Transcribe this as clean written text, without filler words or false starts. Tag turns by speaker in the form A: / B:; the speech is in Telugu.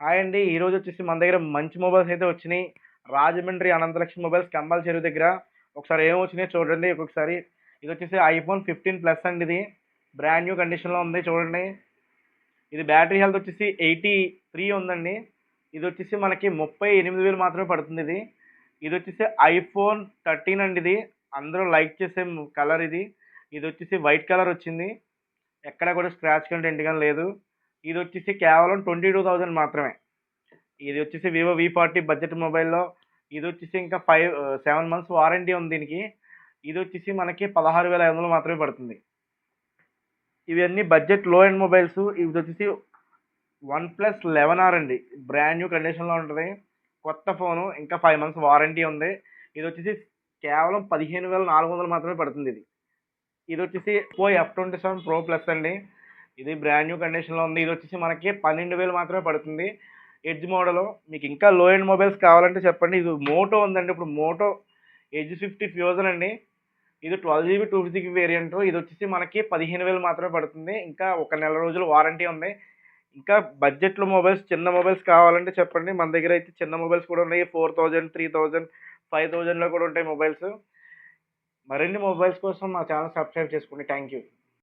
A: హాయ్ అండి. ఈరోజు వచ్చేసి మన దగ్గర మంచి మొబైల్స్ అయితే వచ్చినాయి. రాజమండ్రి అనంతలక్ష్మి మొబైల్స్ కంబాల చెరువు దగ్గర. ఒకసారి ఏం వచ్చినాయో చూడండి ఒక్కొక్కసారి. ఇది వచ్చేసి ఐఫోన్ 15 ప్లస్ అండి ఇది. బ్రాండ్ న్యూ కండిషన్‌లో ఉంది చూడండి. ఇది బ్యాటరీ హెల్త్ వచ్చేసి 83 ఉందండి. ఇది వచ్చేసి మనకి 38,000 మాత్రమే పడుతుంది ఇది. ఇది వచ్చేసి ఐఫోన్ 13 అండి ఇది. అందరూ లైక్ చేసే కలర్ ఇది. ఇది వచ్చేసి వైట్ కలర్ వచ్చింది. ఎక్కడ కూడా స్క్రాచ్ కానీ డెంట్ కానీ లేదు. ఇది వచ్చేసి కేవలం 22,000 మాత్రమే. ఇది వచ్చేసి వివో V40 బడ్జెట్ మొబైల్‌లో ఇది వచ్చేసి ఇంకా 7 మంత్స్ వారంటీ ఉంది దీనికి. ఇది వచ్చేసి మనకి 16,500 మాత్రమే పడుతుంది. ఇవన్నీ బడ్జెట్ లో ఎండ్ మొబైల్స్. ఇది వచ్చేసి OnePlus 11R అండి. బ్రాండ్ న్యూ కండిషన్‌లో ఉంటది. కొత్త ఫోను. ఇంకా 5 మంత్స్ వారంటీ ఉంది. ఇది వచ్చేసి కేవలం 15,400 మాత్రమే పడుతుంది ఇది. ఇది వచ్చేసి Oppo F27 Pro Plus అండి. ఇది బ్రాండ్ న్యూ కండిషన్‌లో ఉంది. ఇది వచ్చేసి మనకి 12,000 మాత్రమే పడుతుంది. Edge model. మీకు ఇంకా లో ఎండ్ మొబైల్స్ కావాలంటే చెప్పండి. ఇది మోటో ఉందండి. ఇప్పుడు మోటో ఎడ్జ్ 50 ఫ్యూజన్ అండి. ఇది 12 GB 250 వేరియంట్. ఇది వచ్చేసి మనకి 15,000 మాత్రమే పడుతుంది. ఇంకా ఒక నెల రోజులు వారంటీ ఉంది. ఇంకా బడ్జెట్‌లో మొబైల్స్ చిన్న మొబైల్స్ కావాలంటే చెప్పండి. మన దగ్గర అయితే చిన్న మొబైల్స్ కూడా ఉన్నాయి. 4,000, 3,000, 5,000లో కూడా ఉంటాయి మొబైల్స్. మరిన్ని మొబైల్స్ కోసం మా ఛానల్ సబ్స్క్రైబ్ చేసుకోండి. Thank you.